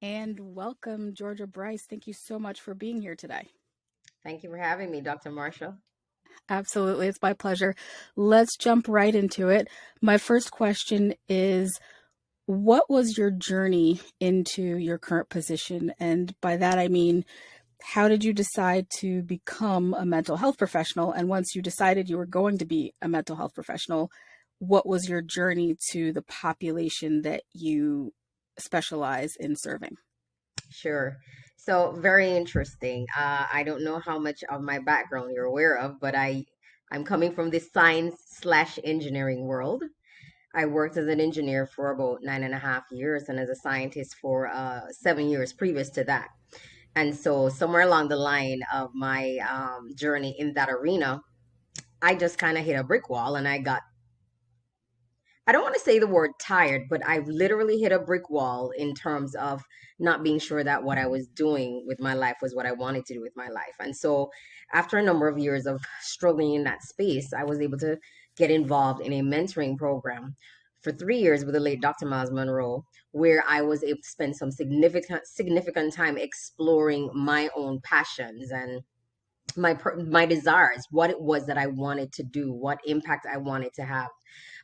And welcome, Georgia Bryce. Thank you so much for being here today. Thank you for having me, Dr. Marshall. Absolutely, it's my pleasure. Let's jump right into it. My first question is, what was your journey into your current position? And by that, I mean, how did you decide to become a mental health professional? And once you decided you were going to be a mental health professional, what was your journey to the population that you specialize in serving? Sure. So very interesting. I don't know how much of my background you're aware of, but I'm coming from the science slash engineering world. I worked as an engineer for about 9.5 years and as a scientist for 7 years previous to that. And so somewhere along the line of my journey in that arena, I just kind of hit a brick wall and I don't want to say the word tired, but I literally hit a brick wall in terms of not being sure that what I was doing with my life was what I wanted to do with my life. And so, after a number of years of struggling in that space, I was able to get involved in a mentoring program for 3 years with the late Dr. Miles Monroe, where I was able to spend some significant time exploring my own passions and my desires, what it was that I wanted to do, what impact I wanted to have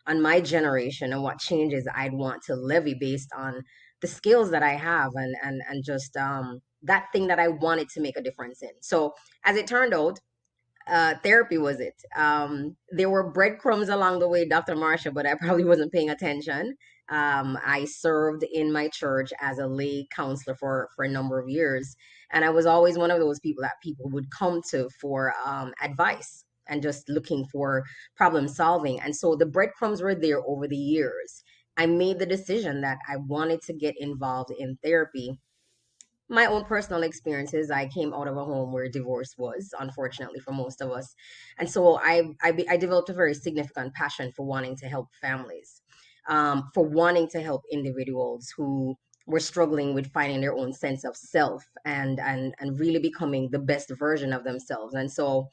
on my generation, and what changes I'd want to levy based on the skills that I have and just that thing that I wanted to make a difference in. So as it turned out, therapy was it. There were breadcrumbs along the way, Dr. Marsha, but I probably wasn't paying attention. I served in my church as a lay counselor for a number of years, and I was always one of those people that people would come to for advice and just looking for problem solving. And so the breadcrumbs were there over the years. I made the decision that I wanted to get involved in therapy. My own personal experiences, I came out of a home where divorce was, unfortunately, for most of us. And so I developed a very significant passion for wanting to help families, for wanting to help individuals who were struggling with finding their own sense of self and really becoming the best version of themselves. And so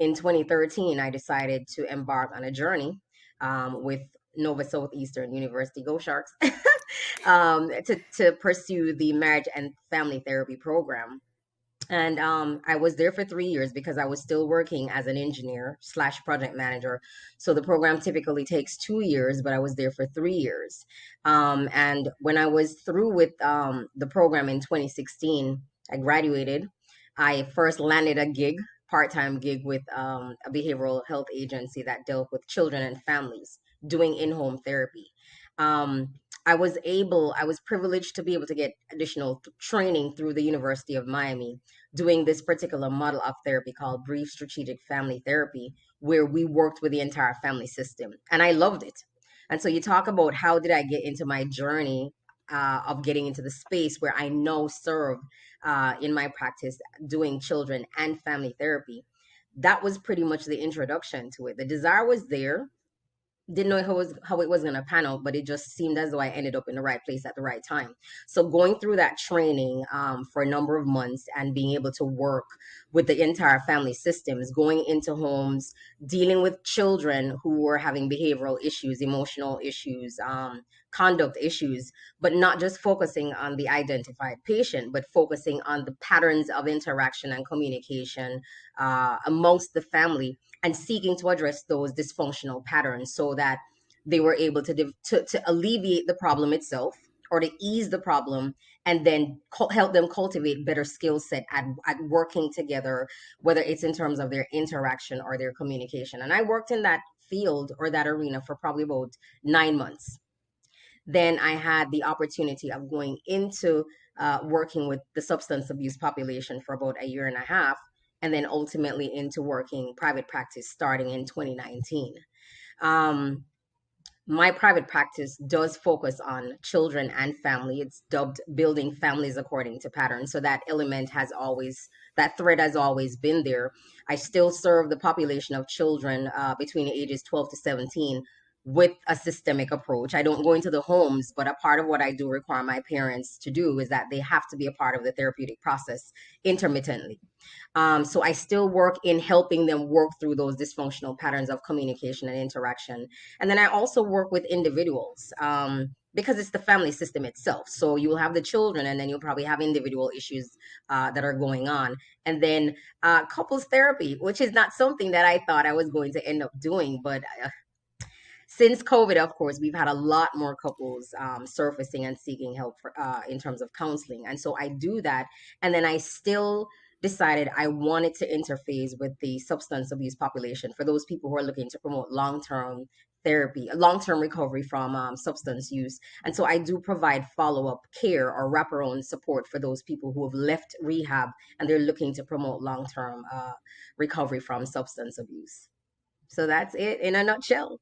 in 2013, I decided to embark on a journey with Nova Southeastern University, Go Sharks, to pursue the marriage and family therapy program. And I was there for 3 years because I was still working as an engineer slash project manager. So the program typically takes 2 years, but I was there for 3 years. And when I was through with the program in 2016, I graduated. I first landed a gig, part-time gig with a behavioral health agency that dealt with children and families doing in-home therapy. Um, I was privileged to be able to get additional training through the University of Miami doing this particular model of therapy called brief strategic family therapy, where we worked with the entire family system. And I loved it. And so you talk about how did I get into my journey of getting into the space where I now serve in my practice doing children and family therapy. That was pretty much the introduction to it. The desire was there, didn't know how it was gonna pan out, but it just seemed as though I ended up in the right place at the right time. So going through that training for a number of months and being able to work with the entire family systems, going into homes, dealing with children who were having behavioral issues, emotional issues, conduct issues, but not just focusing on the identified patient, but focusing on the patterns of interaction and communication amongst the family and seeking to address those dysfunctional patterns so that they were able to alleviate the problem itself or to ease the problem and then help them cultivate better skill set at working together, whether it's in terms of their interaction or their communication. And I worked in that field or that arena for probably about 9 months. Then I had the opportunity of going into working with the substance abuse population for about a year and a half, and then ultimately into working private practice starting in 2019. Um, my private practice does focus on children and family. It's dubbed building families according to patterns. So that element has always, that thread has always been there. I still serve the population of children between the ages 12 to 17 with a systemic approach. I don't go into the homes, but a part of what I do require my parents to do is that they have to be a part of the therapeutic process intermittently. So I still work in helping them work through those dysfunctional patterns of communication and interaction. And then I also work with individuals because it's the family system itself. So you will have the children, and then you'll probably have individual issues that are going on. And then couples therapy, which is not something that I thought I was going to end up doing. But since COVID, of course, we've had a lot more couples surfacing and seeking help in terms of counseling. And so I do that. And then I still decided I wanted to interface with the substance abuse population for those people who are looking to promote long term therapy, long term recovery from substance use. And so I do provide follow up care or wraparound support for those people who have left rehab and they're looking to promote long term recovery from substance abuse. So that's it in a nutshell.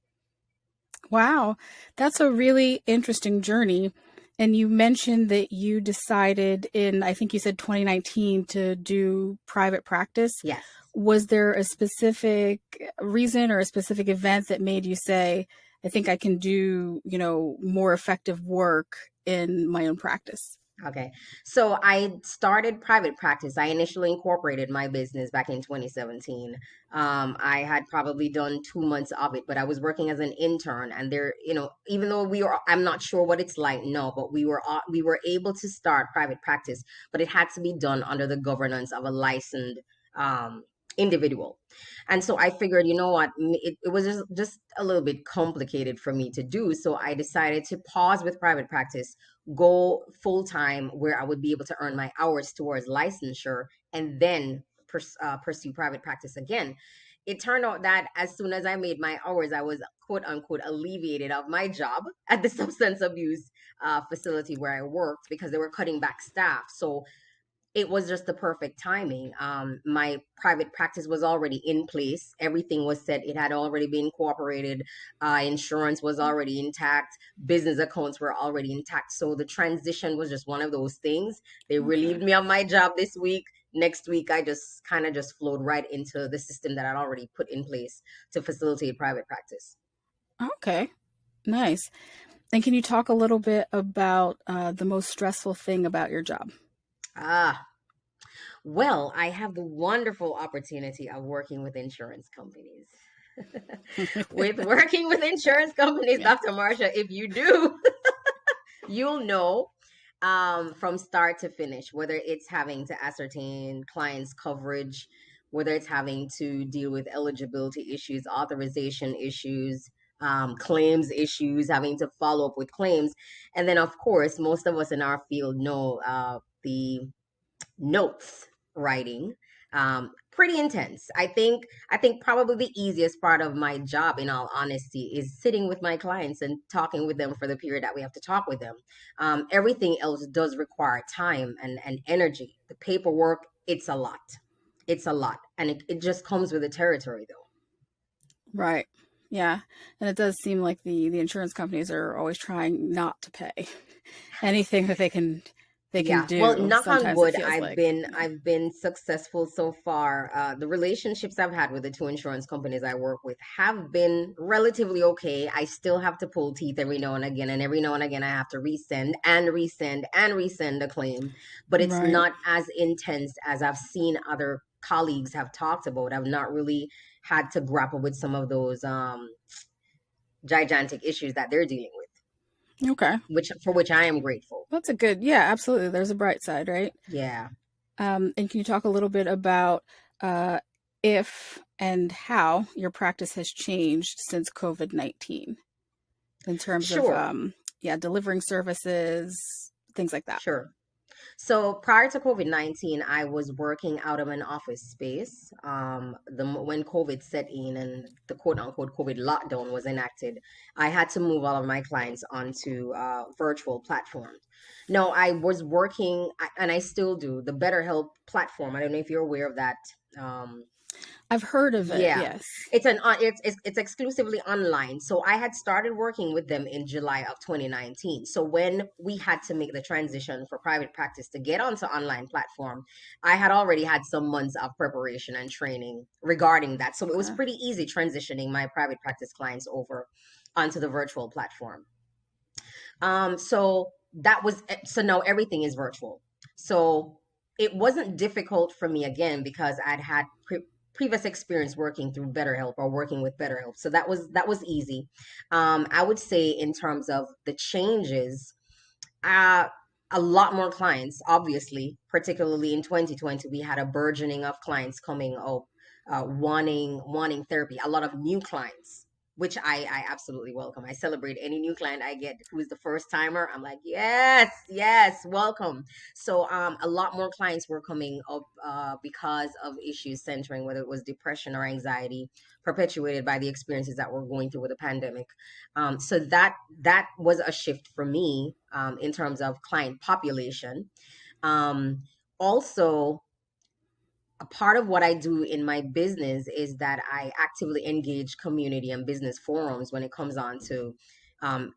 Wow, that's a really interesting journey. And you mentioned that you decided in, I think you said 2019, to do private practice. Yes. Was there a specific reason or a specific event that made you say, I think I can do, more effective work in my own practice? Okay. So I started private practice. I initially incorporated my business back in 2017. I had probably done 2 months of it, but I was working as an intern and there, even though I'm not sure what it's like now, but we were able to start private practice, but it had to be done under the governance of a licensed, um, individual. And so I figured, you know what, it was just a little bit complicated for me to do. So I decided to pause with private practice, go full time where I would be able to earn my hours towards licensure, and then pursue private practice again. It turned out that as soon as I made my hours, I was quote unquote alleviated of my job at the substance abuse facility where I worked because they were cutting back staff. So it was just the perfect timing. My private practice was already in place. Everything was set. It had already been cooperated. Insurance was already intact. Business accounts were already intact. So the transition was just one of those things. They Okay. relieved me of my job this week. Next week, I just kind of just flowed right into the system that I'd already put in place to facilitate private practice. Okay. Nice. And can you talk a little bit about the most stressful thing about your job? Ah, well, I have the wonderful opportunity of working with insurance companies. With working with insurance companies, Yeah. Dr. Marsha, if you do, you'll know from start to finish, whether it's having to ascertain clients' coverage, whether it's having to deal with eligibility issues, authorization issues, claims issues, having to follow up with claims. And then, of course, most of us in our field know the notes writing. Pretty intense. I think probably the easiest part of my job, in all honesty, is sitting with my clients and talking with them for the period that we have to talk with them. Everything else does require time and energy. The paperwork, it's a lot. It's a lot. And it just comes with the territory though. Right. Yeah. And it does seem like the insurance companies are always trying not to pay anything that they can Yeah. Well, do. knock on Sometimes it wood, feels I've like, been I've been successful so far. The relationships I've had with the two insurance companies I work with have been relatively okay. I still have to pull teeth every now and again, and every now and again I have to resend and resend and resend a claim. But it's right. not as intense as I've seen other colleagues have talked about. I've not really had to grapple with some of those gigantic issues that they're dealing with, Okay. which I am grateful. That's a good, yeah, absolutely. There's a bright side, right? Yeah. And can you talk a little bit about uh, if and how your practice has changed since COVID-19 in terms of, Sure. yeah, delivering services, things like that? Sure. So prior to COVID-19, I was working out of an office space. When COVID set in and the quote unquote COVID lockdown was enacted, I had to move all of my clients onto virtual platforms. No, I was working, and I still do, the BetterHelp platform. I don't know if you're aware of that. Um, I've heard of it, yeah, yes. it's exclusively online. So I had started working with them in July of 2019. So when we had to make the transition for private practice to get onto online platform, I had already had some months of preparation and training regarding that. So it was Okay. pretty easy transitioning my private practice clients over onto the virtual platform. So that was so now everything is virtual. So it wasn't difficult for me again because I'd had previous experience working through BetterHelp or working with BetterHelp. So that was easy. I would say in terms of the changes, uh, a lot more clients, obviously, particularly in 2020, we had a burgeoning of clients coming up, wanting therapy. A lot of new clients, which I absolutely welcome. I celebrate any new client I get who is the first timer. I'm like, yes, yes, welcome. So a lot more clients were coming up because of issues centering whether it was depression or anxiety, perpetuated by the experiences that we're going through with the pandemic. So that was a shift for me in terms of client population. Um, Also, a part of what I do in my business is that I actively engage community and business forums when it comes on to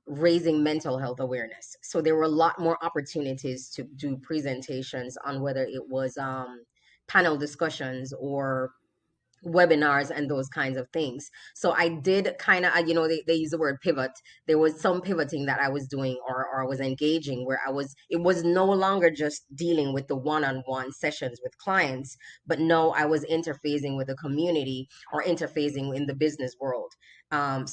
raising mental health awareness. So there were a lot more opportunities to do presentations on whether it was panel discussions or webinars and those kinds of things. So I did kind of, they use the word pivot. There was some pivoting that I was doing or I was engaging where it was no longer just dealing with the one-on-one sessions with clients, but no, I was interfacing with the community or interfacing in the business world. And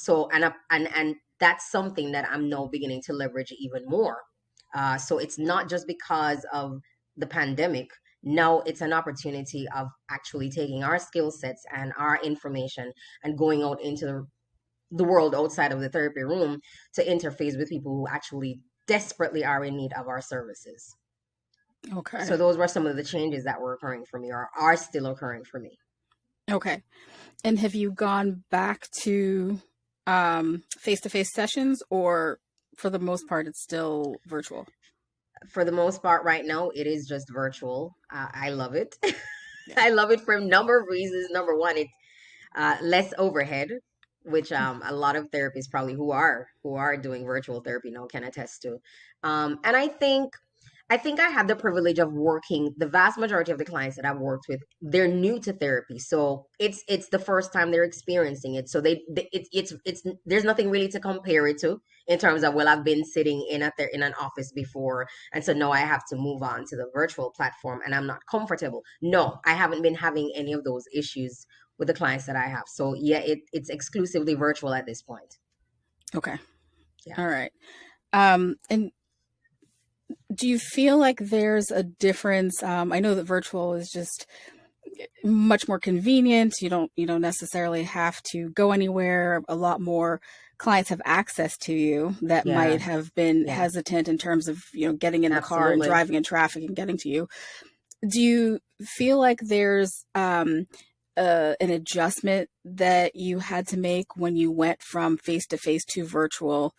that's something that I'm now beginning to leverage even more. So it's not just because of the pandemic. Now it's an opportunity of actually taking our skill sets and our information and going out into the world outside of the therapy room to interface with people who actually desperately are in need of our services. Okay. So those were some of the changes that were occurring for me or are still occurring for me. Okay. And have you gone back to face-to-face sessions, or for the most part it's still virtual? For the most part, right now, it is just virtual. I love it. Yeah. I love it for a number of reasons. Number one, it's less overhead, which a lot of therapists probably who are doing virtual therapy now can attest to. And I think I had the privilege of working the vast majority of the clients that I've worked with, they're new to therapy. So it's the first time they're experiencing it. So it's there's nothing really to compare it to in terms of, well, I've been sitting in an office before, and so now I have to move on to the virtual platform and I'm not comfortable. No, I haven't been having any of those issues with the clients that I have. So yeah, it's exclusively virtual at this point. Okay. Yeah. All right. And do you feel like there's a difference? I know that virtual is just much more convenient. You don't necessarily have to go anywhere. A lot more clients have access to you that might Yeah. have been Yeah. hesitant in terms of, getting in the car and Absolutely. driving in traffic and getting to you. Do you feel like there's an adjustment that you had to make when you went from face to face to virtual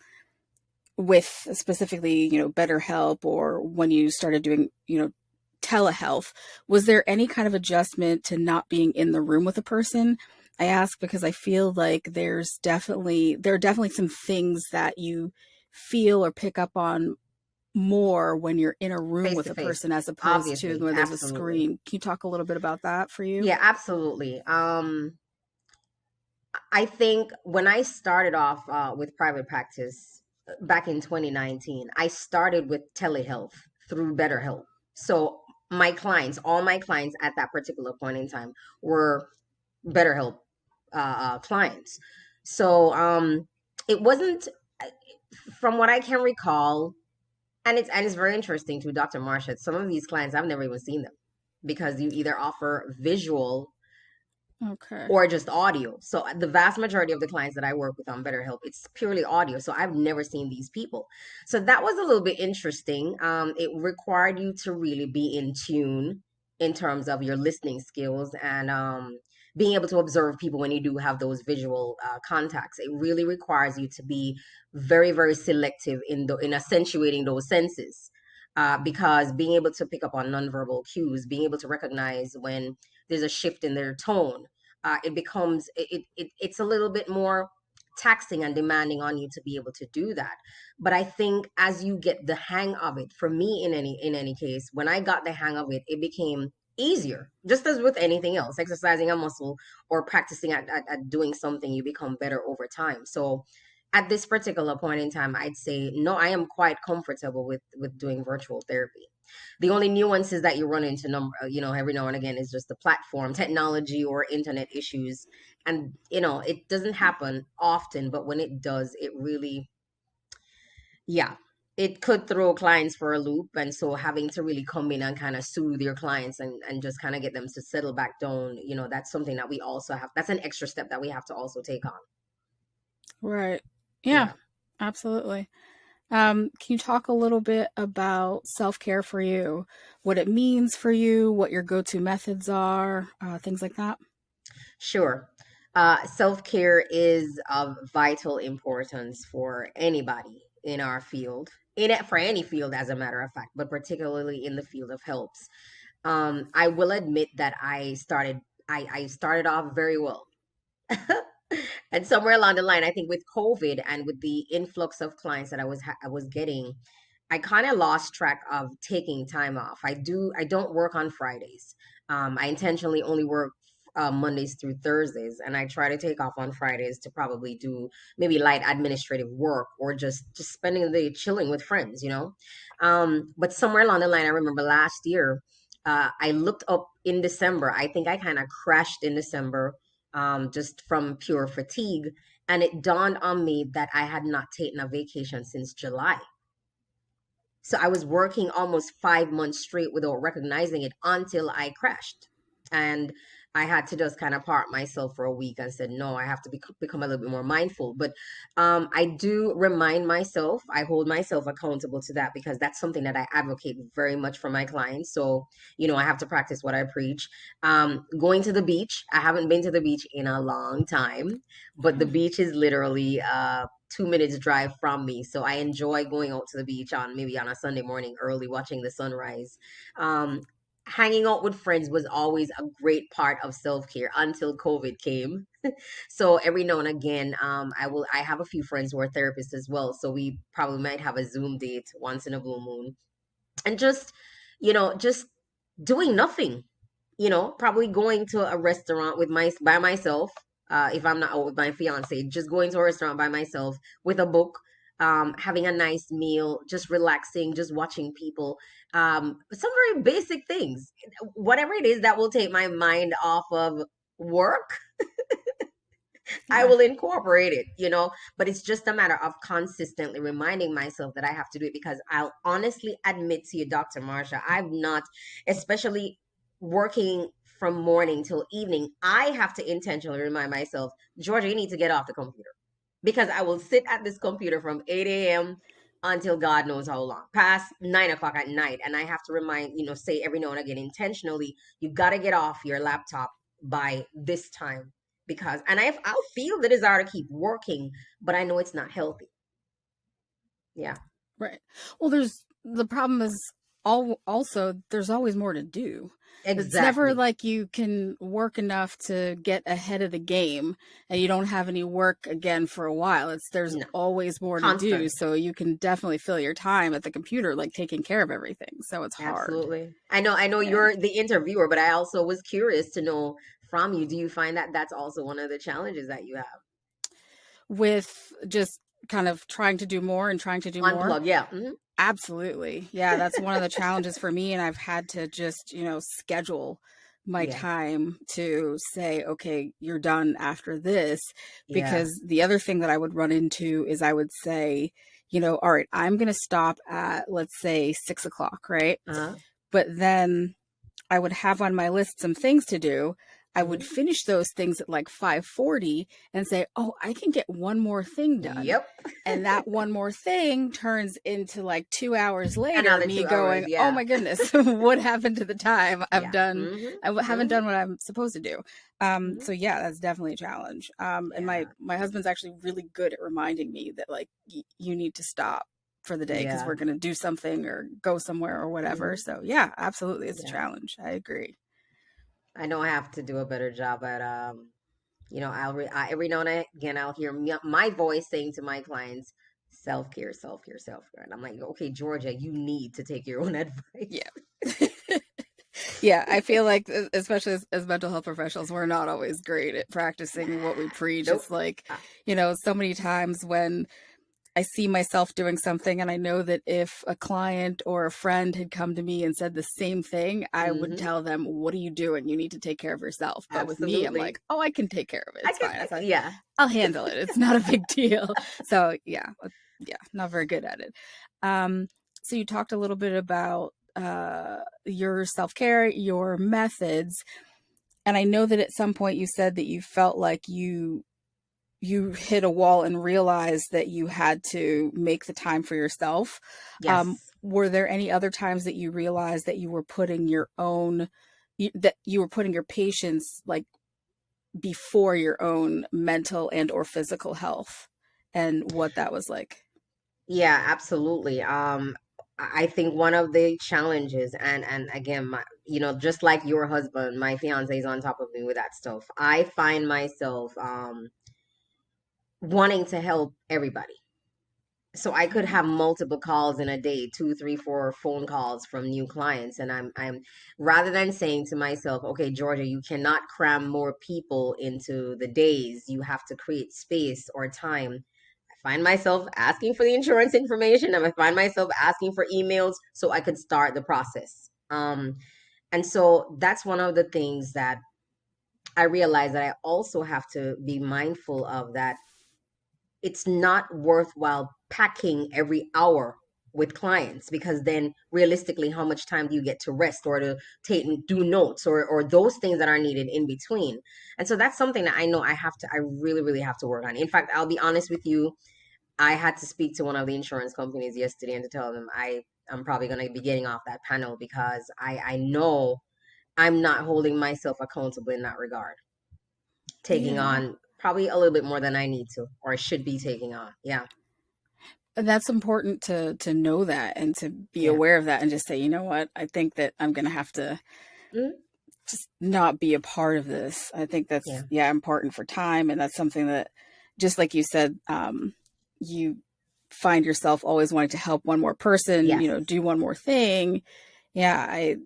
with specifically, BetterHelp, or when you started doing, telehealth? Was there any kind of adjustment to not being in the room with a person? I ask because I feel like there are definitely some things that you feel or pick up on more when you're in a room Face with to a face. person as opposed to Obviously. when there's a Absolutely. screen. Can you talk a little bit about that for you? Yeah, absolutely. I think when I started off with private practice back in 2019, I started with telehealth through BetterHelp. So all my clients at that particular point in time were BetterHelp clients. So it wasn't, from what I can recall, and it's very interesting to Dr. Marsha. Some of these clients I've never even seen them because you either offer visual Okay. or just audio. So the vast majority of the clients that I work with on BetterHelp, it's purely audio. So I've never seen these people. So that was a little bit interesting. It required you to really be in tune in terms of your listening skills and being able to observe people when you do have those visual contacts. It really requires you to be very, very selective in accentuating those senses. Because being able to pick up on nonverbal cues, being able to recognize when there's a shift in their tone, it becomes it's a little bit more taxing and demanding on you to be able to do that. But I think as you get the hang of it, for me in any case, when I got the hang of it, it became easier. Just as with anything else, exercising a muscle or practicing at doing something, you become better over time. So at this particular point in time, I'd say no, I am quite comfortable with doing virtual therapy. The only nuances that you run into every now and again is just the platform, technology, or internet issues. And, it doesn't happen often, but when it does, it really, yeah, it could throw clients for a loop. And so having to really come in and kind of soothe your clients and just kind of get them to settle back down, that's something that we also have. That's an extra step that we have to also take on. Right. Yeah, Yeah. absolutely. Can you talk a little bit about self-care for you? What it means for you, what your go-to methods are, things like that? Sure. Self-care is of vital importance for anybody in our field, for any field, as a matter of fact, but particularly in the field of helps. I will admit that I started off very well. And somewhere along the line, I think with COVID and with the influx of clients that I was getting, I kind of lost track of taking time off. I don't work on Fridays. I intentionally only work Mondays through Thursdays, and I try to take off on Fridays to probably do maybe light administrative work or just spending the day chilling with friends. But somewhere along the line, I remember last year, I looked up in December. I think I kind of crashed in December, just from pure fatigue. And it dawned on me that I had not taken a vacation since July. So I was working almost 5 months straight without recognizing it until I crashed. And I had to just kind of park myself for a week and said, no, I have to become a little bit more mindful. But I do remind myself, I hold myself accountable to that because that's something that I advocate very much for my clients. So, I have to practice what I preach. Going to the beach, I haven't been to the beach in a long time, but the beach is literally 2 minutes drive from me. So I enjoy going out to the beach maybe on a Sunday morning early, watching the sunrise. Um, Hanging out with friends was always a great part of self-care until COVID came. So every now and again, I have a few friends who are therapists as well. So we probably might have a Zoom date once in a blue moon and just doing nothing, probably going to a restaurant by myself, if I'm not out with my fiance, just going to a restaurant by myself with a book, having a nice meal, just relaxing, just watching people, some very basic things, whatever it is that will take my mind off of work. I Yeah. will incorporate it. But it's just a matter of consistently reminding myself that I have to do it because I'll honestly admit to you, Dr. Marsha, I've not, especially working from morning till evening, I have to intentionally remind myself, Georgia, you need to get off the computer because I will sit at this computer from 8 a.m. until God knows how long, past 9 o'clock at night. And I have to say every now and again intentionally, you got to get off your laptop by this time because, and I'll feel the desire to keep working, but I know it's not healthy. Yeah, Right. Well, the problem is also there's always more to do. It's never exactly. like you can work enough to get ahead of the game and you don't have any work again for a while. There's No, always more to do. constant. So you can definitely fill your time at the computer, like taking care of everything. So it's hard. Absolutely. I know Yeah. you're the interviewer, but I also was curious to know from you, do you find that that's also one of the challenges that you have? With just kind of trying to do more and trying to do more. Unplug, yeah. Absolutely. Yeah, that's one of the challenges for me. And I've had to just, schedule my Yeah, time to say, okay, you're done after this. yeah. Because the other thing that I would run into is I would say, all right, I'm going to stop at, let's say, 6 o'clock, right? Uh-huh. But then I would have on my list some things to do. I would Hmm. finish those things at like 5:40 and say, "Oh, I can get one more thing done." Yep. And that one more thing turns into like 2 hours later Another me 2 hours, going, "Oh yeah. my goodness, what happened to the time I've Yeah. done? Hmm. I haven't Hmm. done what I'm supposed to do." So Hmm. yeah, that's definitely a challenge. And my Yeah. my husband's actually really good at reminding me that like you need to stop for the day because Yeah. we're going to do something or go somewhere or whatever. Hmm. So yeah, absolutely, it's a Yeah. challenge. I agree. I know I have to do a better job at every now and again I'll hear my voice saying to my clients, self-care, self-care, self-care. And I'm like, okay, Georgia, you need to take your own advice. Yeah. Yeah, I feel like, especially as mental health professionals, we're not always great at practicing what we preach. Nope. It's like, Uh, so many times when I see myself doing something, and I know that if a client or a friend had come to me and said the same thing, I would Hmm. tell them, "What are you doing? You need to take care of yourself." But with me, I'm like, Absolutely. "Oh, I can take care of it. I It's can, fine. It's like, yeah. I'll handle it. It's not a big deal." So yeah, not very good at it. Um, so you talked a little bit about your self care, your methods, and I know that at some point you said that you felt like you hit a wall and realized that you had to make the time for yourself. Yes. Were there any other times that you realized that you were putting your own, that you were putting your patients like before your own mental and or physical health, and what that was like? Yeah, absolutely. I think one of the challenges, and again, just like your husband, my fiance is on top of me with that stuff. I find myself wanting to help everybody. So I could Okay. have multiple calls in a day, two, three, four phone calls from new clients, and I'm rather than saying to myself, okay, Georgia, you cannot cram more people into the days. You have to create space or time. I find myself asking for the insurance information, and I find myself asking for emails so I could start the process. And so that's one of the things that I realize that I also have to be mindful of, that it's not worthwhile packing every hour with clients, because then realistically, how much time do you get to rest or to take do notes or those things that are needed in between? And so that's something that I know I really really have to work on. In fact, I'll be honest with you, I had to speak to one of the insurance companies yesterday and to tell them I'm probably going to be getting off that panel, because I know I'm not holding myself accountable in that regard, taking Yeah. on probably a little bit more than I need to or should be taking on. Yeah. And that's important to know that and to be Yeah. aware of that and just say, you know what, I think that I'm gonna have to Mhm. just not be a part of this. I think Yeah. that's, yeah, important for time. And that's something that, just like you said, you find yourself always wanting to help one more person, Yes. do one more thing. Yeah, I,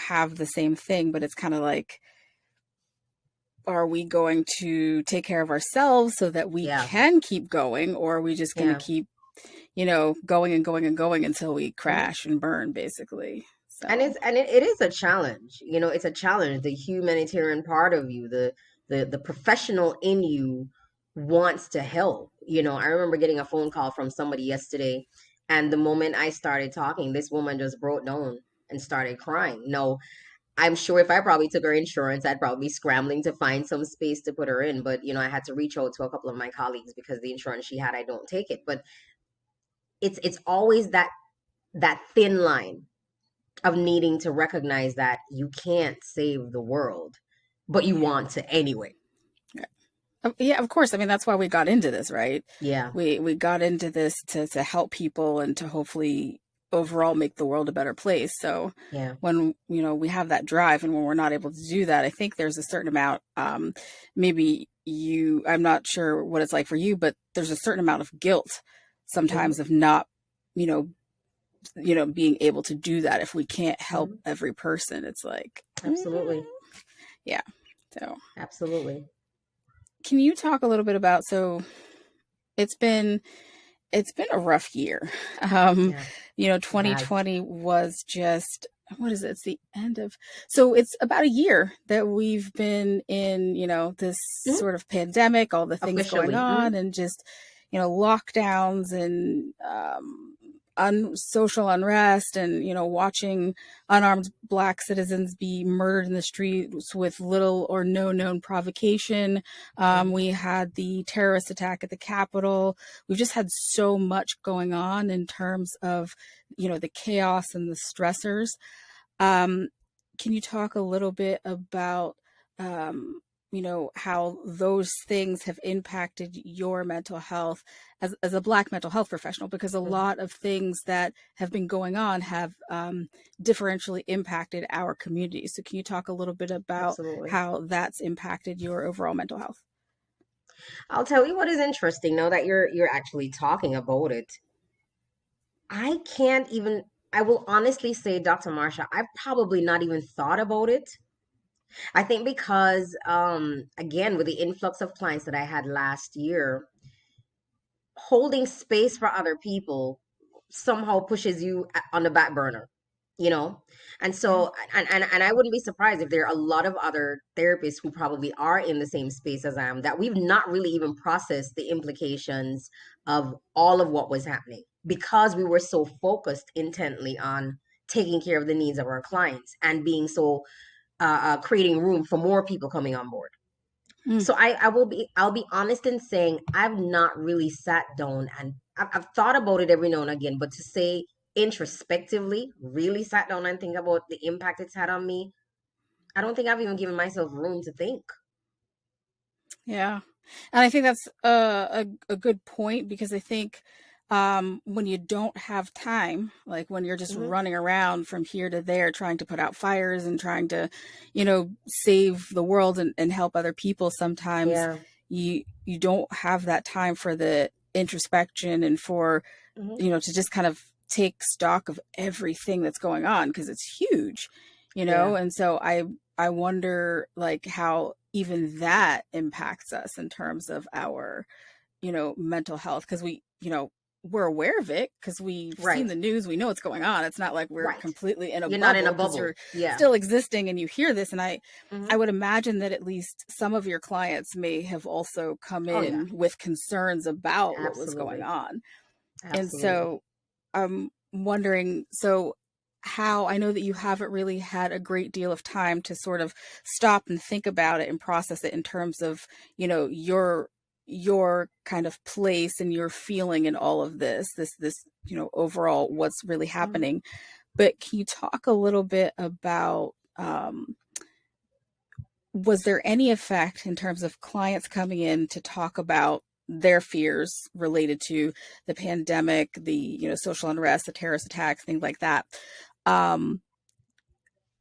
have the same thing, but it's kind of like, are we going to take care of ourselves so that we Yeah. can keep going? Or are we just going to Yeah. keep, going and going and going until we Mhm. crash and burn, basically? And So, it is a challenge. It's a challenge. The humanitarian part of you, the professional in you wants to help. I remember getting a phone call from somebody yesterday, and the moment I started talking, this woman just broke down and started crying. No, I'm sure if I probably took her insurance, I'd probably be scrambling to find some space to put her in. But I had to reach out to a couple of my colleagues because the insurance she had, I don't take it. But it's always that thin line of needing to recognize that you can't save the world, but you yeah. want to anyway. Yeah, of course. I mean, that's why we got into this, right? Yeah, We got into this to help people and to hopefully overall make the world a better place. So yeah. when, we have that drive and when we're not able to do that, I think there's a certain amount, maybe I'm not sure what it's like for you, but there's a certain amount of guilt Hmm. sometimes of not, you know, being able to do that. If we can't help Hmm. every person, it's like, Absolutely, yeah. So absolutely. can you talk a little bit about, so it's been it's been a rough year. Um, Yeah, it has. 2020 was just, what is it? It's the end of, so it's about a year that we've been in, this Hmm. sort of pandemic, all the things going Officially. on, and just, lockdowns and social unrest, and, watching unarmed Black citizens be murdered in the streets with little or no known provocation. Hmm. We had the terrorist attack at the Capitol. We've just had so much going on in terms of, the chaos and the stressors. um, can you talk a little bit about, how those things have impacted your mental health as a Black mental health professional? Because a Hmm. lot of things that have been going on have differentially impacted our community. So can you talk a little bit about Absolutely. how that's impacted your overall mental health? I'll tell you what is interesting now that you're actually talking about it. I can't even. I will honestly say, Dr. Marsha, I've probably not even thought about it. I think because again, with the influx of clients that I had last year, holding space for other people somehow pushes you on the back burner, you know? And Yeah. so, and I wouldn't be surprised if there are a lot of other therapists who probably are in the same space as I am, that we've not really even processed the implications of all of what was happening because we were so focused intently on taking care of the needs of our clients and being so creating room for more people coming on board. Mm, So I'll be honest in saying I've not really sat down and I've thought about it every now and again, but to say introspectively, really sat down and think about the impact it's had on me, I don't think I've even given myself room to think. yeah. And I think that's a good point because I think when you don't have time, like when you're just Hmm. running around from here to there trying to put out fires and trying to, save the world and help other people, sometimes Yeah. you don't have that time for the introspection and for, Hmm. to just kind of take stock of everything that's going on because it's huge, Yeah. and so I wonder like how even that impacts us in terms of our, mental health because we're aware of it because we've seen Right. the news, we know what's going on. It's not like we're Right. completely in a You're not in a bubble because you're bubble. Yeah. still existing and you hear this. And I Hmm. would imagine that at least some of your clients may have also come Oh yeah. in with concerns about what was going Absolutely. on. And Absolutely. so I'm wondering, so how I know that you haven't really had a great deal of time to sort of stop and think about it and process it in terms of, your kind of place and your feeling in all of this, overall what's really Hmm. happening. But can you talk a little bit about was there any effect in terms of clients coming in to talk about their fears related to the pandemic, the social unrest, the terrorist attacks, things like that? Um,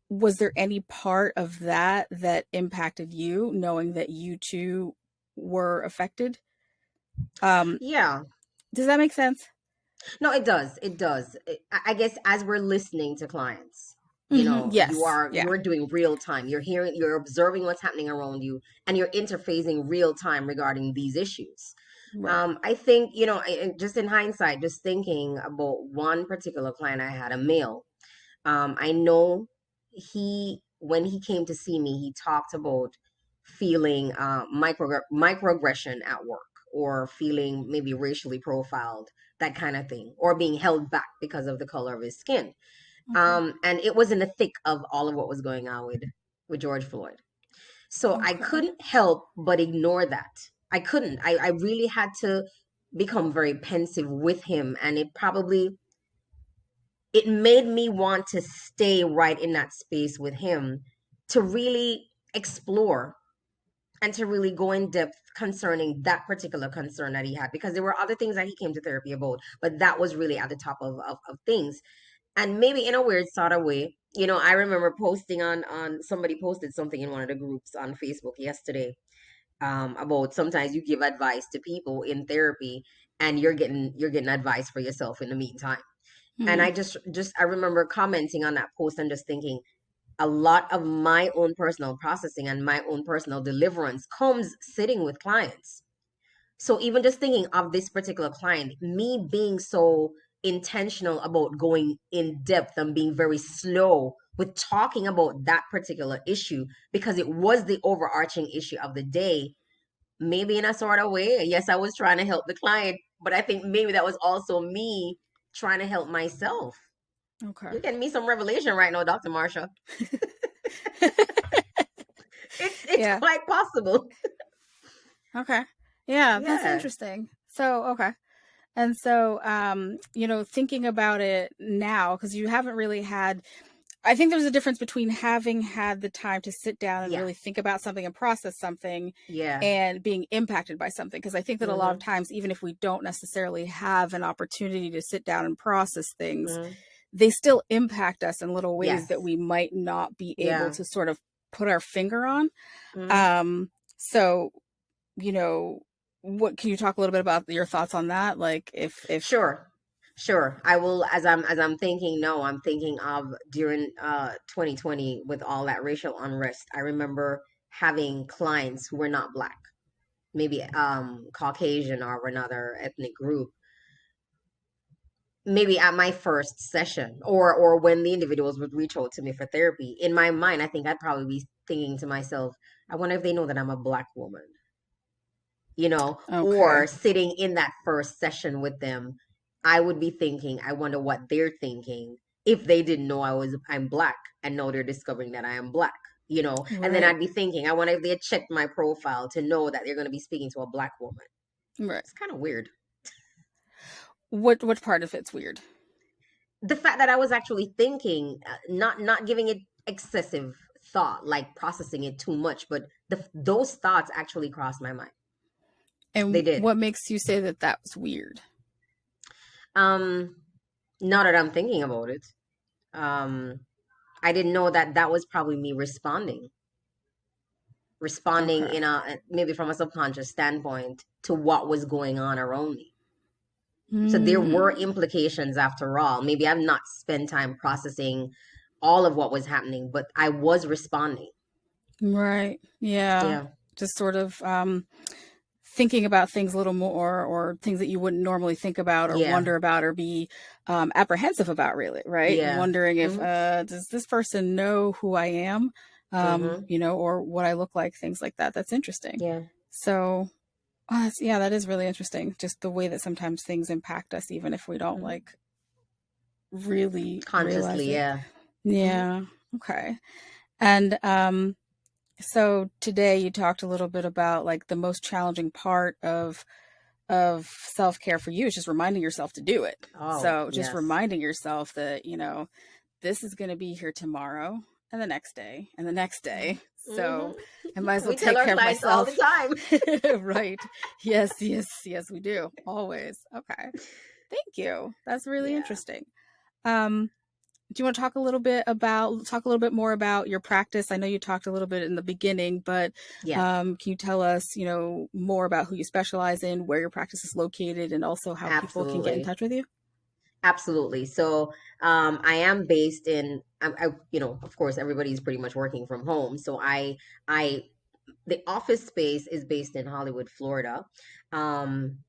was there any part of that that impacted you, knowing that you too were affected? Um, Yeah. does that make sense? No, it does. It does. I guess as we're listening to clients, Yes. Yeah. you're doing real time. You're hearing, you're observing what's happening around you, and you're interfacing real time regarding these issues. Right. I think, just in hindsight, just thinking about one particular client I had, a male. I know when he came to see me, he talked about feeling microaggression at work, or feeling maybe racially profiled, that kind of thing, or being held back because of the color of his skin. Okay. And it was in the thick of all of what was going on with George Floyd. So I Okay. couldn't help but ignore that. I couldn't. I really had to become very pensive with him, and it made me want to stay right in that space with him, to really explore and to really go in depth concerning that particular concern that he had, because there were other things that he came to therapy about, but that was really at the top of things. And maybe in a weird sort of way, I remember posting on somebody posted something in one of the groups on Facebook yesterday, about sometimes you give advice to people in therapy, and you're getting advice for yourself in the meantime. And Hmm. I remember commenting on that post and just thinking, a lot of my own personal processing and my own personal deliverance comes sitting with clients. So even just thinking of this particular client, me being so intentional about going in depth and being very slow with talking about that particular issue, because it was the overarching issue of the day, maybe in a sort of way, yes, I was trying to help the client, but I think maybe that was also me trying to help myself. Okay. You're getting me some revelation right now, Dr. Marsha. It's Yeah. quite possible. Okay. Yeah, that's Yeah. interesting. So, okay. And so, thinking about it now, because you haven't really had, I think there's a difference between having had the time to sit down and Yeah. really think about something and process something Yeah. and being impacted by something. Because I think that a lot of Mm-hmm. times, even if we don't necessarily have an opportunity to sit down and process things, Mm-hmm. they still impact us in little ways that Yes. we might not be able Yeah. to sort of put our finger on. Mm-hmm. So, you know, what can you talk a little bit about your thoughts on that? Like if Sure. Sure. I will, as I'm thinking, no, I'm thinking of during 2020 with all that racial unrest. I remember having clients who were not black. maybe Caucasian or another ethnic group, maybe at my first session, or when the individuals would reach out to me for therapy, in my mind, I think I'd probably be thinking to myself, I wonder if they know that I'm a black woman, or Okay. sitting in that first session with them, I would be thinking, I wonder what they're thinking if they didn't know I'm black and now they're discovering that I am black, and then Right. I'd be thinking, I wonder if they had checked my profile to know that they're going to be speaking to a black woman. Right. It's kind of weird. What part of it's weird? The fact that I was actually thinking, not giving it excessive thought, like processing it too much, but those thoughts actually crossed my mind. They And did. what makes you say that that was weird? Um, Now that I'm thinking about it, um, I didn't know that that was probably me responding Okay. in a maybe from a subconscious standpoint to what was going on around me. So there were Mm, implications after all. Maybe I've not spent time processing all of what was happening, but I was responding. right. Yeah. Yeah. Just sort of thinking about things a little more, or things that you wouldn't normally think about or Yeah. wonder about or be apprehensive about, really, right? Yeah. Wondering if, Mm-hmm. does this person know who I am, Mm-hmm. or what I look like, things like that. That's interesting. Yeah. So, yeah, that is really interesting. Just the way that sometimes things impact us, even if we don't Mm-hmm. like really realize Consciously, it. yeah. Mm-hmm. Yeah. Okay. And so today you talked a little bit about like the most challenging part of self-care for you is just reminding yourself to do it. Oh, So just yes. reminding yourself that, this is going to be here tomorrow and the next day and the next day. So I might as Mm-hmm. well We tell take our care of clients all the myself. time. Right. Yes, yes, yes, we do. Always. Okay. Thank you. That's really Yeah. interesting. Um, do you want to talk a little bit more about your practice? I know you talked a little bit in the beginning, but Yeah. can you tell us, more about who you specialize in, where your practice is located, and also how people can get in Absolutely. touch with you? Absolutely. So, I am based in, of course, everybody's pretty much working from home. So I, the office space is based in Hollywood, Florida. Um,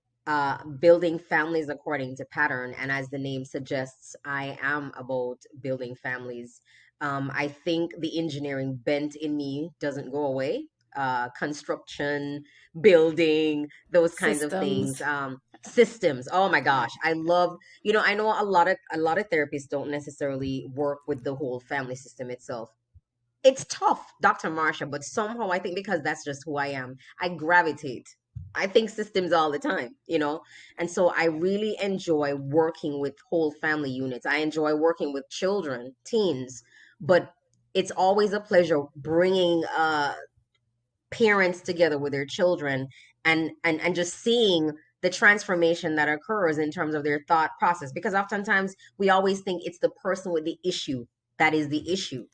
Building families according to pattern. And as the name suggests, I am about building families. I think the engineering bent in me doesn't go away. Construction, building, those kinds of things. Systems. Systems. Oh my gosh, I love. I know a lot of therapists don't necessarily work with the whole family system itself. It's tough, Dr. Marsha, but somehow I think because that's just who I am, I gravitate. I think systems all the time. And so I really enjoy working with whole family units. I enjoy working with children, teens, but it's always a pleasure bringing parents together with their children and just seeing the transformation that occurs in terms of their thought process, because oftentimes we always think it's the person with the issue that is the issue,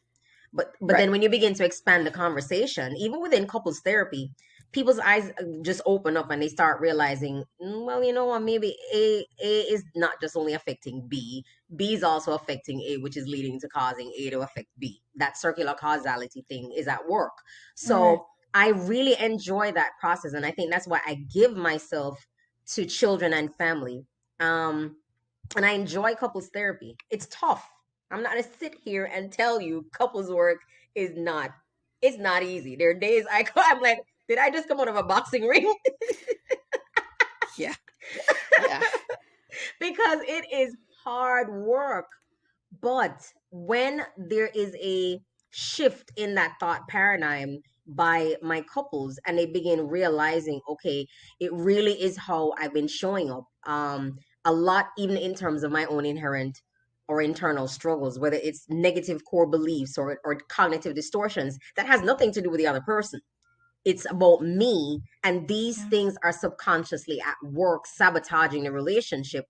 but Right. then when you begin to expand the conversation, even within couples therapy, people's eyes just open up and they start realizing, well, you know what, maybe A is not just only affecting B is also affecting A, which is leading to causing A to affect B. That circular causality thing is at work. Right. So I really enjoy that process. And I think that's why I give myself to children and family. Um, and I enjoy couples therapy. It's tough. I'm not gonna sit here and tell you couples work is not. It's not easy. There are days I'm like, did I just come out of a boxing ring? Yeah. Yeah. Because it is hard work. But when there is a shift in that thought paradigm by my couples and they begin realizing, okay, it really is how I've been showing up. A lot, even in terms of my own inherent or internal struggles, whether it's negative core beliefs or cognitive distortions, that has nothing to do with the other person. It's about me, and these Yeah. things are subconsciously at work sabotaging the relationship.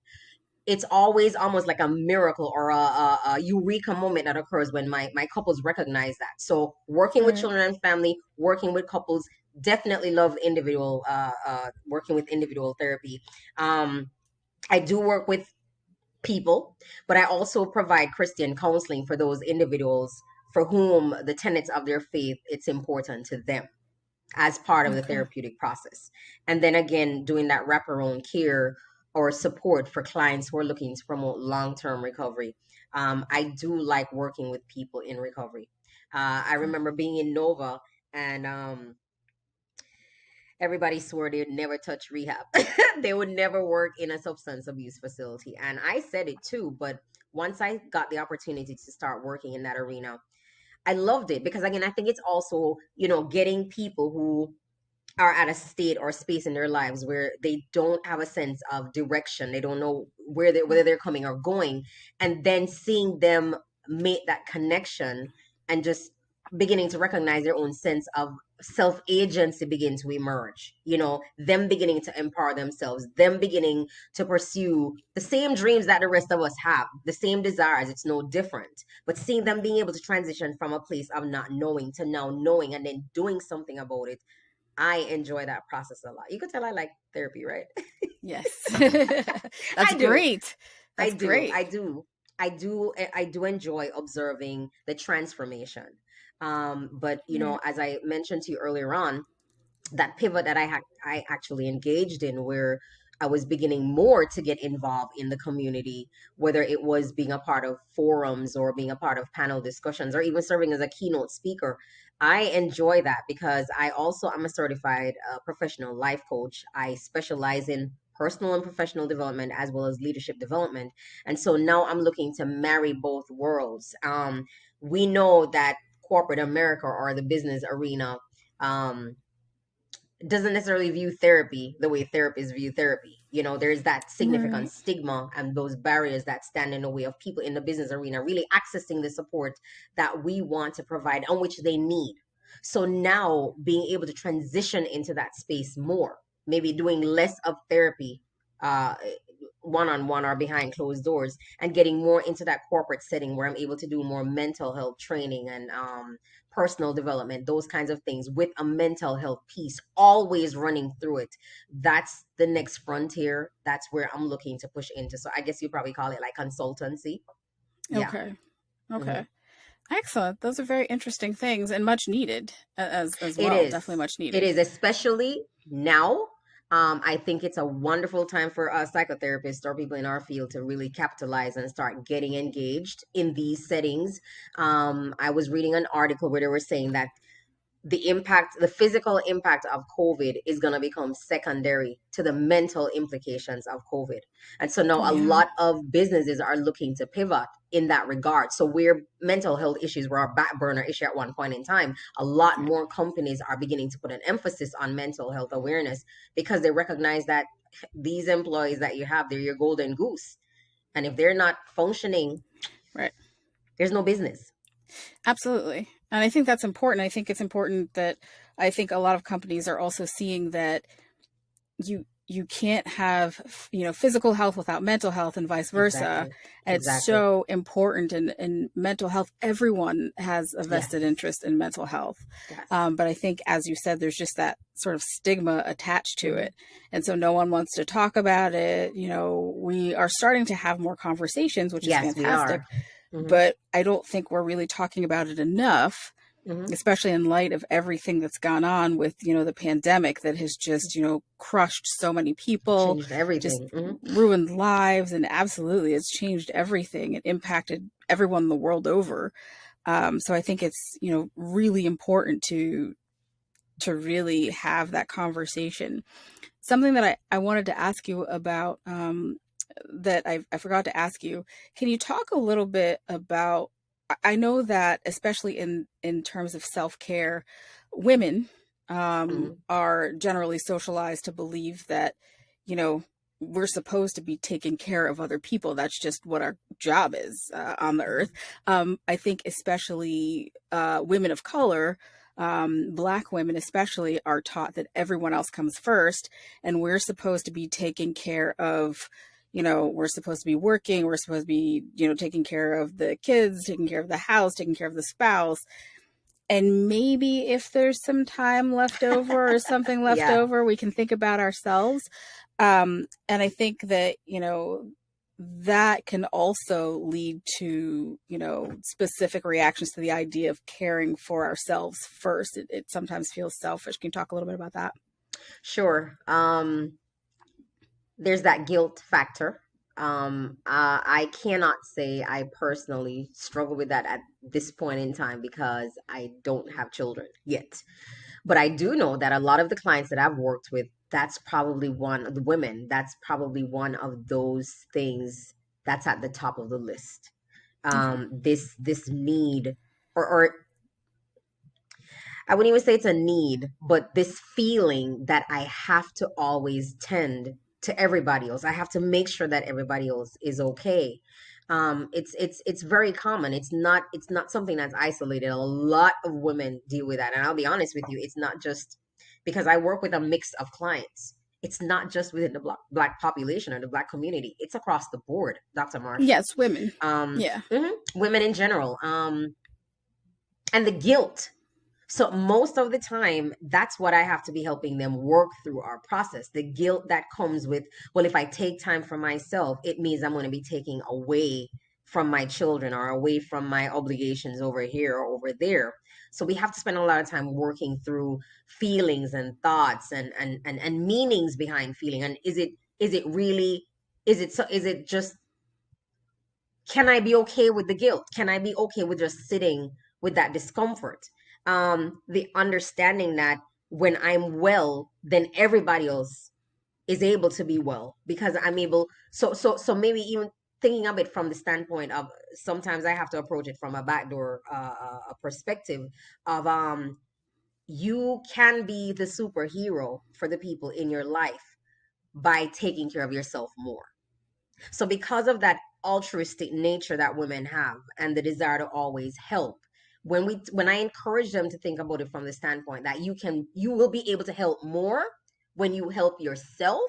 It's always almost like a miracle or a eureka moment that occurs when my couples recognize that. So working with Right. children and family, working with couples, definitely love individual working with individual therapy. I do work with people, but I also provide Christian counseling for those individuals for whom the tenets of their faith, it's important to them. as part of the Okay. therapeutic process. And then again, doing that wraparound care or support for clients who are looking to promote long-term recovery. I do like working with people in recovery. I Okay. remember being in Nova, and everybody swore they'd never touch rehab. They would never work in a substance abuse facility. And I said it too, but once I got the opportunity to start working in that arena, I loved it because again, I think it's also, getting people who are at a state or space in their lives where they don't have a sense of direction. They don't know whether they're coming or going, and then seeing them make that connection and just beginning to recognize their own sense of self agency begin to emerge. Them beginning to empower themselves, them beginning to pursue the same dreams that the rest of us have, the same desires. It's no different, but seeing them being able to transition from a place of not knowing to now knowing and then doing something about it. I enjoy that process a lot. You could tell I like therapy, right? Yes. That's I do. great. I That's do. great. I do. I do enjoy observing the transformation. But Right. as I mentioned to you earlier on, that pivot that I actually engaged in, where I was beginning more to get involved in the community, whether it was being a part of forums or being a part of panel discussions or even serving as a keynote speaker. I enjoy that because I also am a certified professional life coach. I specialize in personal and professional development as well as leadership development. And so now I'm looking to marry both worlds. We know that corporate America or the business arena um, doesn't necessarily view therapy the way therapists view therapy. There's that significant Right. stigma and those barriers that stand in the way of people in the business arena really accessing the support that we want to provide and which they need. So now being able to transition into that space more, maybe doing less of therapy, uh, one-on-one or behind closed doors, and getting more into that corporate setting where I'm able to do more mental health training and personal development, those kinds of things with a mental health piece always running through it. That's the next frontier. That's where I'm looking to push into. So I guess you probably call it like consultancy. Yeah. Okay. Hmm. Okay. Excellent. Those are very interesting things and much needed as It well. is. Definitely much It needed. is, especially now. I think it's a wonderful time for us psychotherapists or people in our field to really capitalize and start getting engaged in these settings. I was reading an article where they were saying that the physical impact of COVID is going to become secondary to the mental implications of COVID. And so now a Yeah. lot of businesses are looking to pivot in that regard. So where mental health issues were a back burner issue at one point in time, a lot Right. more companies are beginning to put an emphasis on mental health awareness because they recognize that these employees that you have, they're your golden goose. And if they're not functioning, Right. there's no business. Absolutely. And I think that's important. I think it's important that I think a lot of companies are also seeing that you can't have physical health without mental health and vice versa, Exactly. and it's Exactly. so important in mental health. Everyone has a vested Yes. interest in mental health, Yes. but I think, as you said, there's just that sort of stigma attached to Hmm. it, and so no one wants to talk about it. We are starting to have more conversations, which is Yes, we fantastic, are. Hmm. but I don't think we're really talking about it enough, Hmm. especially in light of everything that's gone on with the pandemic that has just crushed so many people, Changed just everything. Hmm. ruined lives, and absolutely it's changed everything. It impacted everyone the world over. So I think it's really important to really have that conversation. Something that I wanted to ask you about, that I forgot to ask you. Can you talk a little bit about? I know that especially in terms of self care, women Hmm. are generally socialized to believe that you know we're supposed to be taking care of other people. That's just what our job is on the earth. Hmm. I think especially women of color, Black women especially, are taught that everyone else comes first, and we're supposed to be taking care of, we're supposed to be working, we're supposed to be, taking care of the kids, taking care of the house, taking care of the spouse. And maybe if there's some time left over or something left Yeah. over, we can think about ourselves. And I think that, that can also lead to, specific reactions to the idea of caring for ourselves first. It sometimes feels selfish. Can you talk a little bit about that? Sure. There's that guilt factor. I cannot say I personally struggle with that at this point in time because I don't have children yet. But I do know that a lot of the clients that I've worked with, that's probably one of the women, that's probably one of those things that's at the top of the list. Okay. This need, or I wouldn't even say it's a need, but this feeling that I have to always tend to everybody else. I have to make sure that everybody else is okay. It's very common. It's not something that's isolated. A lot of women deal with that, and I'll be honest with you, it's not just because I work with a mix of clients. It's not just within the black population or the black community. It's across the board, Dr. Marsha. Yes, women. Yeah. Women in general. And the guilt, so most of the time, that's what I have to be helping them work through our process. The guilt that comes with, well, if I take time for myself, it means I'm going to be taking away from my children or away from my obligations over here or over there. So we have to spend a lot of time working through feelings and thoughts and meanings behind feeling. And is it really, is it just, can I be okay with the guilt? Can I be okay with just sitting with that discomfort? The understanding that when I'm well, then everybody else is able to be well because I'm able. So maybe even thinking of it from the standpoint of sometimes I have to approach it from a backdoor a perspective of you can be the superhero for the people in your life by taking care of yourself more. So because of that altruistic nature that women have and the desire to always help, when I encourage them to think about it from the standpoint that you will be able to help more when you help yourself,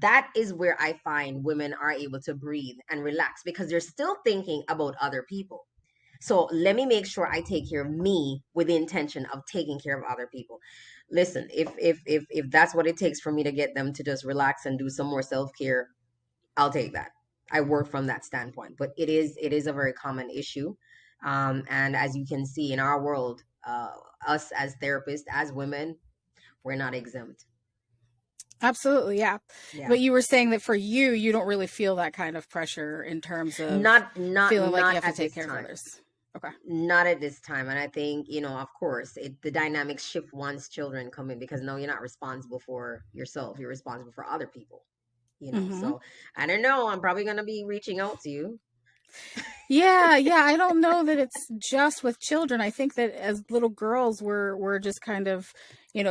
that is where I find women are able to breathe and relax because they're still thinking about other people. So let me make sure I take care of me with the intention of taking care of other people. Listen, if that's what it takes for me to get them to just relax and do some more self-care, I'll take that. I work from that standpoint, but it is a very common issue, and as you can see in our world, us as therapists, as women, we're not exempt. Absolutely, yeah. Yeah, But you were saying that for you, you don't really feel that kind of pressure in terms of feeling like you not have to at take this care of time. others. Okay. Not at this time, and I think of course, the dynamics shift once children come in because no, you're not responsible for yourself. You're responsible for other people. Mm-hmm. So I don't know. I'm probably gonna be reaching out to you. Yeah, yeah. I don't know that it's just with children. I think that as little girls, we're just kind of,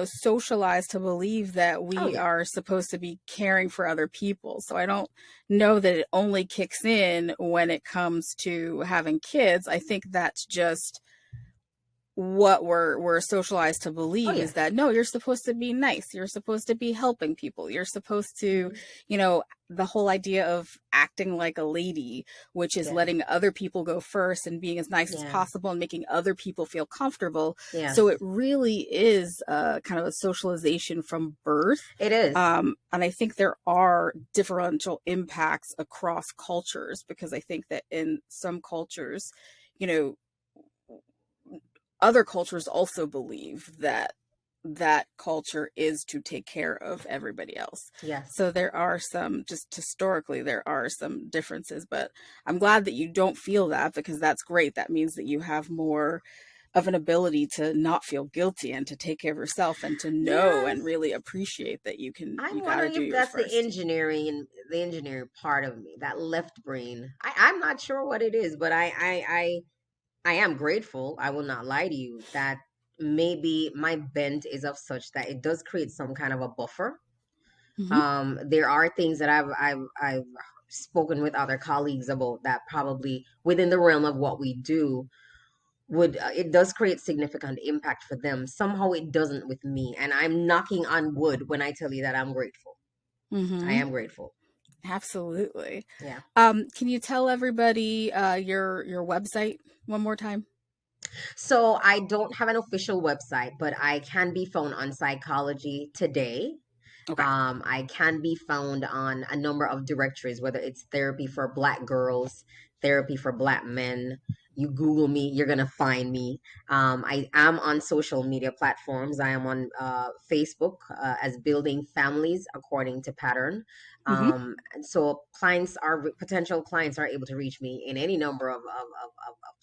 socialized to believe that Oh we yeah, are supposed to be caring for other people. So I don't know that it only kicks in when it comes to having kids. I think that's just what we're socialized to oh believe yeah. is that no, you're supposed to be nice, you're supposed to be helping people, you're supposed to, Hmm. you know the whole idea of acting like a lady, which is Yes, letting other people go first and being as nice as yes, possible and making other people feel comfortable. So it yes. really is kind of a socialization from birth. It is. And I think there are differential impacts across cultures because I think that in some cultures, you know other cultures also believe that that culture is to take care of everybody else. Yes. So there are some, just historically, there are some differences, but I'm glad that you don't feel that because that's great. That means that you have more of an ability to not feel guilty and to take care of yourself and to know and Yes. really appreciate that you I'm got to wondering do if yours that's first. the engineering part of me, that left brain. I'm not sure what it is, but I am grateful. I will not lie to you that maybe my bent is of such that it does create some kind of a buffer. Hmm. There are things that I've spoken with other colleagues about that probably within the realm of what we do would it does create significant impact for them. Somehow it doesn't with me, and I'm knocking on wood when I tell you that I'm grateful. I Hmm. am grateful. Absolutely. Yeah. Can you tell everybody your website one more time? So I don't have an official website, but I can be found on Psychology Today. Okay. I can be found on a number of directories, whether it's therapy for Black girls, therapy for Black men. You Google me, you're gonna find me. I am on social media platforms. I am on Facebook as Building Families According to Pattern. Hmm. And so potential clients are able to reach me in any number of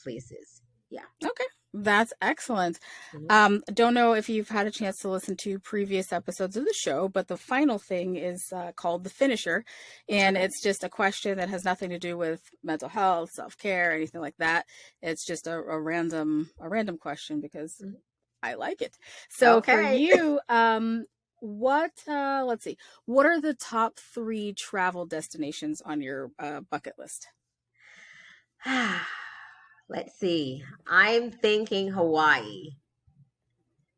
places. Yeah. Okay. That's excellent. Mhm. Don't know if you've had a chance to listen to previous episodes of the show, but the final thing is called the finisher. And Okay. it's just a question that has nothing to do with mental health, self-care, anything like that. It's just a random question because Mhm. I like it. So for Okay. you, let's see, what are the top three travel destinations on your bucket list? Let's see. I'm thinking Hawaii,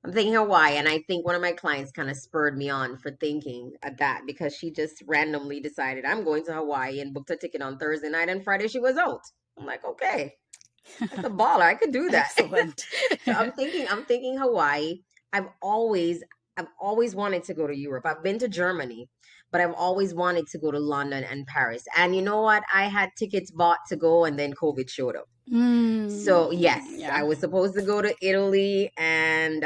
and I think one of my clients kind of spurred me on for thinking of that because she just randomly decided I'm going to Hawaii and booked a ticket on Thursday night, and Friday she was out. I'm like, okay, that's a baller. I could do that. Excellent. So I'm thinking Hawaii. I've always I've always wanted to go to Europe. I've been to Germany, but I've always wanted to go to London and Paris. And you know what? I had tickets bought to go, and then COVID showed up. So yes, Yeah. I was supposed to go to Italy and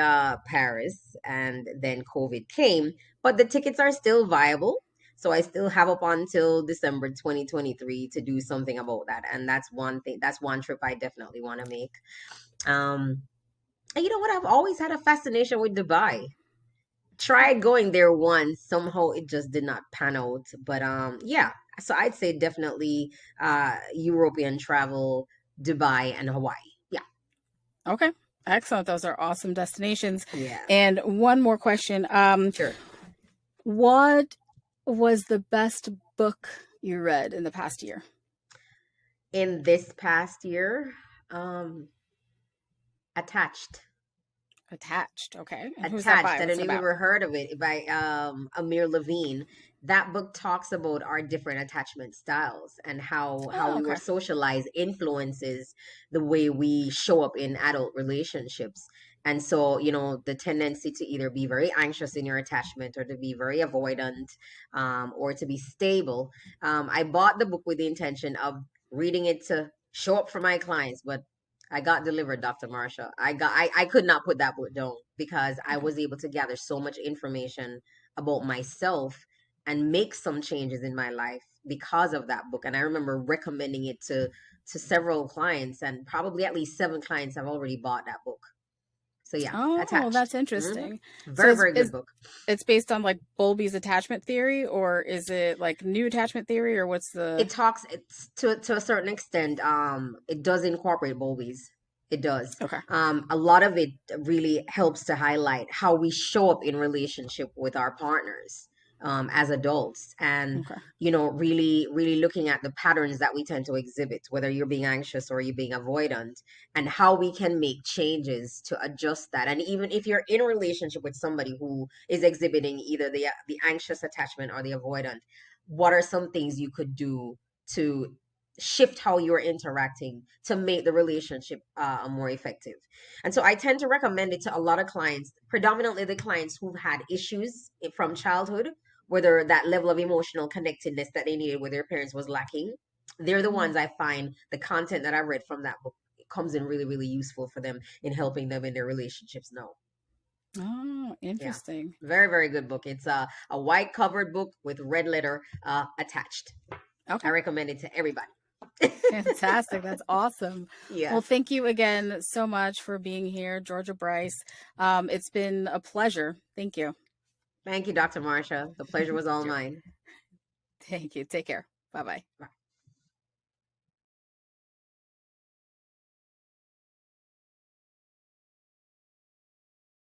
Paris, and then COVID came, but the tickets are still viable. So I still have up until December 2023 to do something about that. And that's one thing, that's one trip I definitely want to make. Um, and you know what? I've always had a fascination with Dubai. Tried going there once, somehow it just did not pan out. But yeah, so I'd say definitely European travel, Dubai and Hawaii. Yeah. Okay. Excellent. Those are awesome destinations. Yeah. And one more question. Sure. What was the best book you read in the past year? In this past year, um, Attached. Attached. Okay. And who's that Attached. by? I What's don't it know if you've about? ever heard of it by Amir Levine. That book talks about our different attachment styles and how Oh, we were okay. socialized influences the way we show up in adult relationships. And so, the tendency to either be very anxious in your attachment or to be very avoidant, or to be stable. I bought the book with the intention of reading it to show up for my clients, but I got delivered, Dr. Marsha. I could not put that book down because I Okay. was able to gather so much information about myself and make some changes in my life because of that book. And I remember recommending it to several clients, and probably at least 7 clients have already bought that book. So yeah, Oh, Attached. that's Hmm. interesting. So Very, is very good is book. it's based on like Bowlby's attachment theory, or is it like new attachment theory, or what's the? It's to a certain extent, it does incorporate Bowlby's. It does. Okay. A lot of it really helps to highlight how we show up in relationship with our partners, as adults, and Okay. really really looking at the patterns that we tend to exhibit, whether you're being anxious or you're being avoidant, and how we can make changes to adjust that. And even if you're in a relationship with somebody who is exhibiting either the anxious attachment or the avoidant, what are some things you could do to shift how you're interacting to make the relationship more effective. And so I tend to recommend it to a lot of clients, predominantly the clients who've had issues from childhood, whether that level of emotional connectedness that they needed with their parents was lacking. They're the Mm. ones I find the content that I read from that book comes in really really useful for them in helping them in their relationships now. Oh, Yeah. interesting. Very, very good book. It's a white covered book with red letter attached. I Okay. recommend it to everybody. Fantastic. That's awesome. Yeah. Well, thank you again so much for being here, Georgia Bryce. It's been a pleasure. Thank you. Thank you, Dr. Marsha. The pleasure was all Sure. mine. Thank you. Take care. Bye bye. Bye.